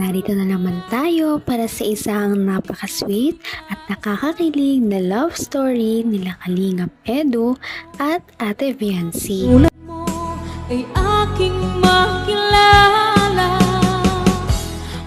narito na naman tayo para sa isang napaka-sweet at nakakakilig na love story nila Kalingap Edu at Ate Viancy. Mo ay aking makilala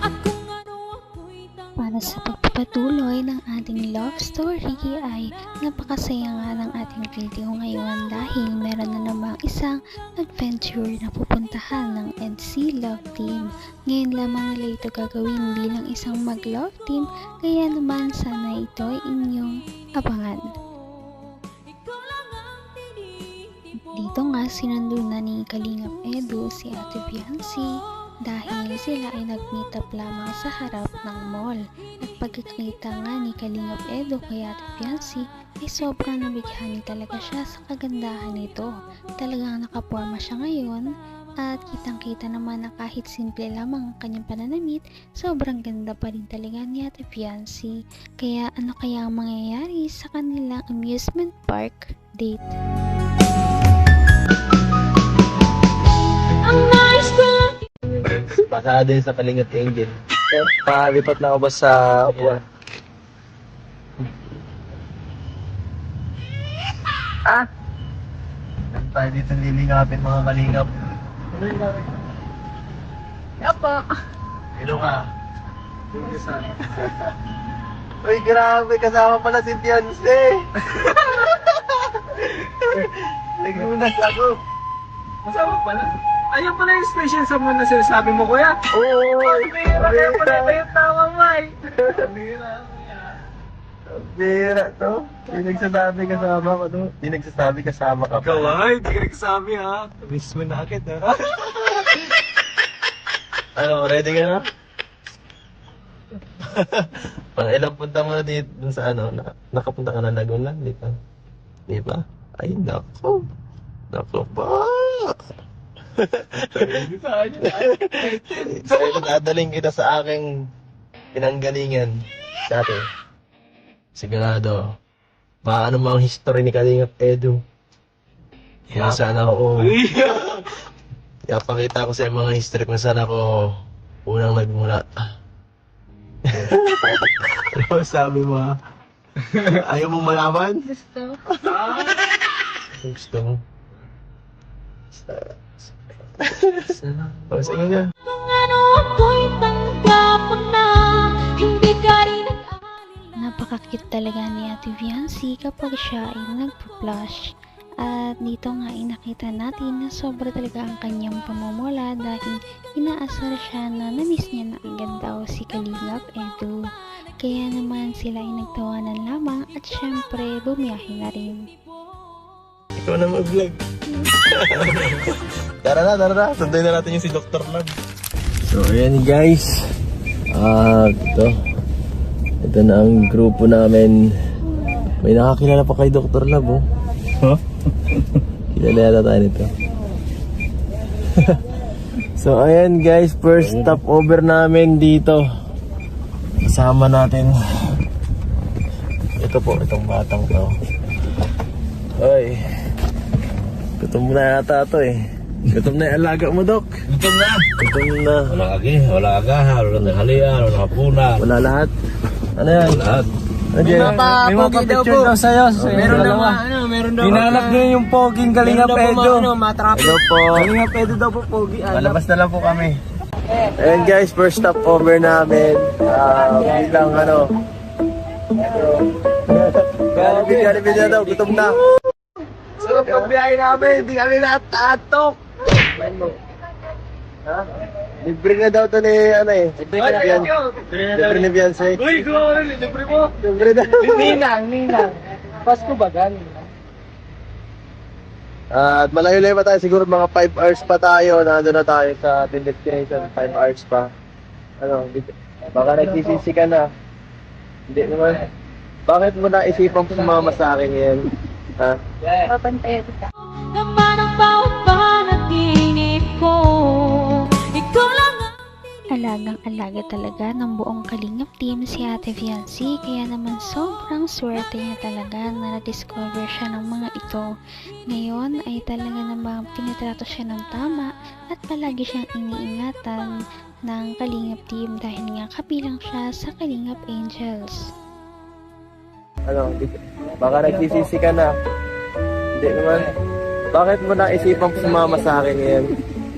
at kung ano ako'y Para sa pagpapatuloy ng ating love story ay napakasaya nga ng ating video ngayon dahil meron na namang isang adventure na pupuntahan ng EDC Love Team. Ngayon lamang nila ito gagawin bilang isang mag-love team, kaya naman sana ito ay inyong abangan. Dito nga sinundo na ni Kalingap Edu si Ate Viancy dahil sila ay nag-meet up lamang sa harap ng mall. At pagkakita nga ni Kalingap Edu kay Ate Viancy ay sobrang nabighani talaga siya sa kagandahan nito. Talagang nakaporma siya ngayon at kitang-kita naman na kahit simple lamang ang kanyang pananamit, sobrang ganda pa rin talaga ni Ate Viancy. Kaya ano kaya ang mangyayari sa kanilang amusement park date? Pasada yun sa Kalingap Angel. Palipat na ako ba sa upuan? Saan tayo dito lilingapin mga kalingap? Yapa. Hello ka. Uy, grabe, kasama pala si Fiancé. Nagunas ako. Masama pala. Ayun pala yung special someone na sinasabi mo, kuya. Oo, Kaya pala ito yung tawa mo, ay. Bira to. Di nagsasabi kasama ko to. Di nagsasabi kasama ka pa. Ikaw ay, hindi ka nagsasabi ha. Miss mo na agad ha. Ano, ready ka na? Pang ilang punta mo na dito dun sa ano, nakapunta ka na Laguna, di ba? Di ba? Ay, nako. Nako ba? So, dadaling kita sa aking pinanggalingan dati. Sigurado. Paano mo ang history ni Kalingap Edu? Kung saan ako, pakita ko sa mga history kung saan ako unang nagmula. Ano sabi mo ha? Ayaw mong malaman? Gusto. Gusto mo? Sige nga. kung ano ako'y tanggap mo na hindi ka rin nag-alala. Napaka-cute talaga ni Ate Viancy kapag siya ay nagpa-flush. At dito nga ay nakita natin na sobra talaga ang kanyang pamumula dahil inaasar siya na na-miss niya na agad daw si Kalingap Edu. Kaya naman sila ay nagtawanan lamang at syempre bumiyahe na rin. Ikaw na mag-vlog. Tara na. Sunday na natin yung si Dr. Love. So, ayan guys. Ito na ang grupo namin. May nakakilala pa kay Dr. Love, oh. Huh? Kilala yata tayo nito. So, ayan guys. First stopover namin dito. Kasama natin. Ito po, itong batang to. Oy. Gutom na yata ito eh. Gutom na yung alaga mo, Dok. Gutom na. Gutom na. Wala agahan, wala na halian, wala kapunan. Wala lahat. Ano yan? Lahat. May mapapicture daw sa'yo. Meron daw meron daw. Hinanap niyo yung poging Kalingap Edu. matrapik. Hello po. Kalingap Edu daw po, pogi. Malabas na lang po kami. Ayan guys, first stopover namin. Bilang ano. Jollibee na daw, gutom na. Sarap ang biyahe namin, hindi kami natatok. Ha? Libre na daw to ni ano eh. Libre ni Beyonce. Uy, gawin, libre mo. Libre na. Ninang. Pasko ba galing? At malayo-layo pa tayo, siguro mga 5 hours pa tayo. Nandun na tayo sa ating destination, 5 hours pa. Ano, baka nagsisisi ka na. Hindi naman. Bakit mo naisipang sumama sa akin yan? Ha? Papantayan kita. Naman ang bawat panaginip ko. Ikaw lang ang Alagang-alaga talaga ng buong Kalingap team si Ate Viancy, kaya naman sobrang swerte niya talaga na na-discover siya ng mga ito. Ngayon ay talaga namang tinitrato siya ng tama at palagi siyang iniingatan ng Kalingap team dahil nga kabilang siya sa Kalingap Angels. Baka nagsisisi ka na. Hindi naman. Bakit mo naisipang sumama sa akin ngayon?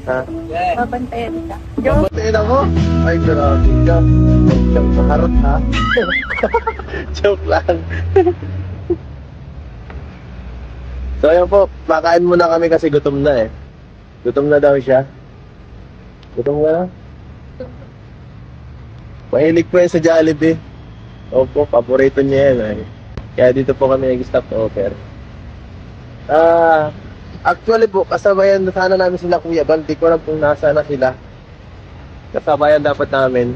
Ha? Babantayan ka. Babatiin ako? Ay, grabe ka. Joke na harot, ha? Joke lang. So, ayun po. Makain muna kami kasi gutom na eh. Gutom na daw siya. Gutom ka na? Mahilig po yan sa Jollibee. Opo, paborito niya yan eh. Kaya dito po kami nag-stop over. Actually po, kasabayan na sana namin sila Kuya Bal. Di ko alam kung nasa na sila. Kasabayan dapat namin.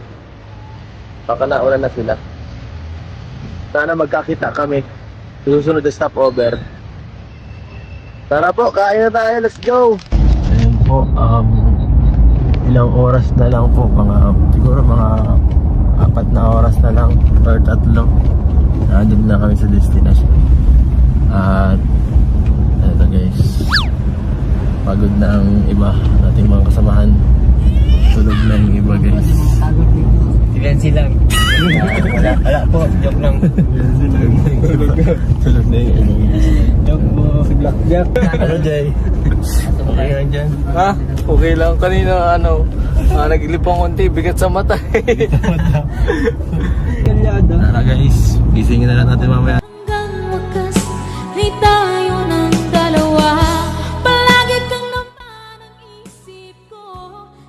Baka nauna na sila. Sana magkakita kami. Susunod na stopover. Tara po, kain na tayo. Let's go! Ayun po, ilang oras na lang po. Siguro mga 4 na oras na lang. Or 3. Nandun na kami sa destination. At eto guys, pagod na ang iba nating mga kasamahan. Tulog na yung iba guys. Silensi lang. Wala po, joke lang. Tulog na yung iba guys. Joke po, si Blackjack. Ano Jay? Okay lang dyan? Ha? Okay lang. Kanina naglip ang konti, bigat sa mata. Kalyada. Tara guys, gisingin na lang natin mamaya. Hanggang wakas ay tayo ng dalawa. Palagi kang naman ang isip ko.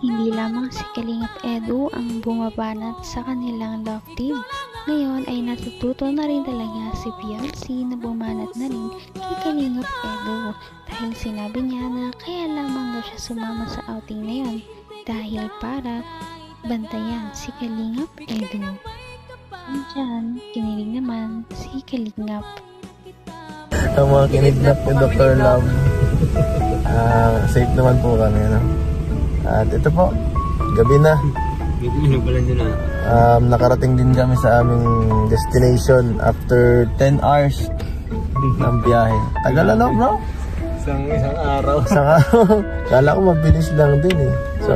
Hindi lamang si Kalingap Edu ang bumabanat sa kanilang love team. Ngayon ay natututo na rin talaga si Fiancé na bumanat na rin kay Kalingap Edu dahil sinabi niya na kaya lamang daw siya sumama sa outing na yun dahil para bantayan si Kalingap Edu. Diyan, kinilig naman si Kalingap. Ang mga kinidnap ni Dr. Love. Safe naman po kami, no? At ito po, gabi na. Nakarating din kami sa aming destination after 10 hours ng biyahe. Tagal ano, bro? Isang araw. Isang araw. Kala ko mabilis lang din eh. So,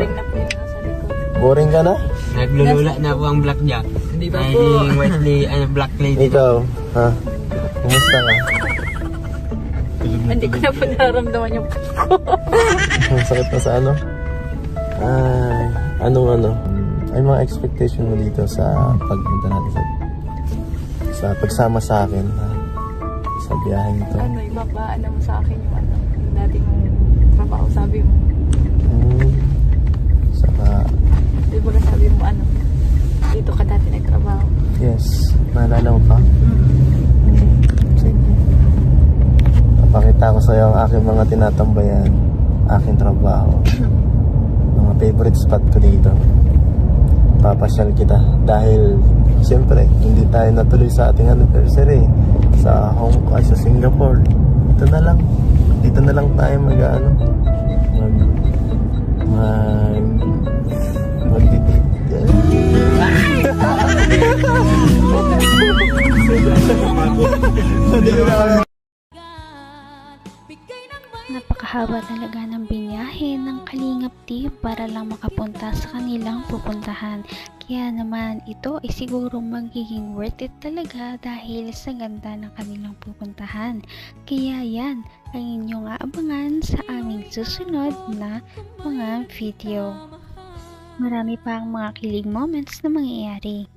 boring ka na? Naglulula na po ang Blackjack. Hindi pa Ay, po. Black Lady. Ikaw, ha? Kumusta ka? Hindi ko na po nararamdaman yung Ang sakit na sa ano? Ay, ano? Ay, mga expectation mo dito sa pagpunta natin sa pagsama sa akin ha? Sa biyaheng ito. ibabaan mo sa akin yung yung dating trabaho, sabi mo. Saka, Di ba sabi mo dito ka dati nagtrabaho? yes, naalala mo pa? Sige. Papakita ko sa'yo ang aking mga tinatambayan, aking trabaho. Mga favorite spot ko dito. Papasyal kita dahil siyempre hindi tayo natuloy sa ating anniversary sa Hong Kong, sa Singapore. Dito na lang tayo mag-date. Napakahaba talaga ng binyahe ng Kalingap team para lang makapunta sa kanilang pupuntahan. Kaya naman ito ay siguro magiging worth it talaga dahil sa ganda ng kanilang pupuntahan. Kaya yan ang inyong aabangan sa aming susunod na mga video. Marami pa ang mga kilig moments na mangyayari.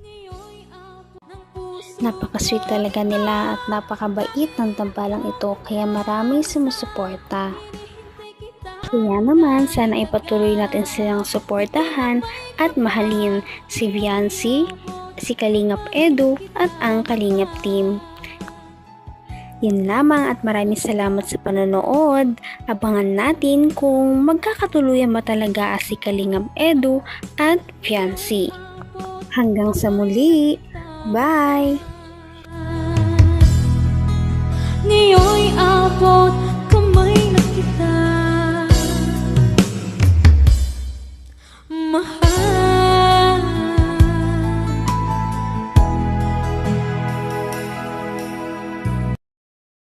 Napaka-sweet talaga nila at napakabait ng tambalang ito kaya maraming sumusuporta. Kaya naman sana ipatuloy natin silang suportahan at mahalin si Fiancé, si Kalingap Edu at ang Kalingap team. Yun lamang at maraming salamat sa panonood. Abangan natin kung magkakatuluyan ba talaga si Kalingap Edu at Fiancé. Hanggang sa muli. Bye! Ngayon'y abot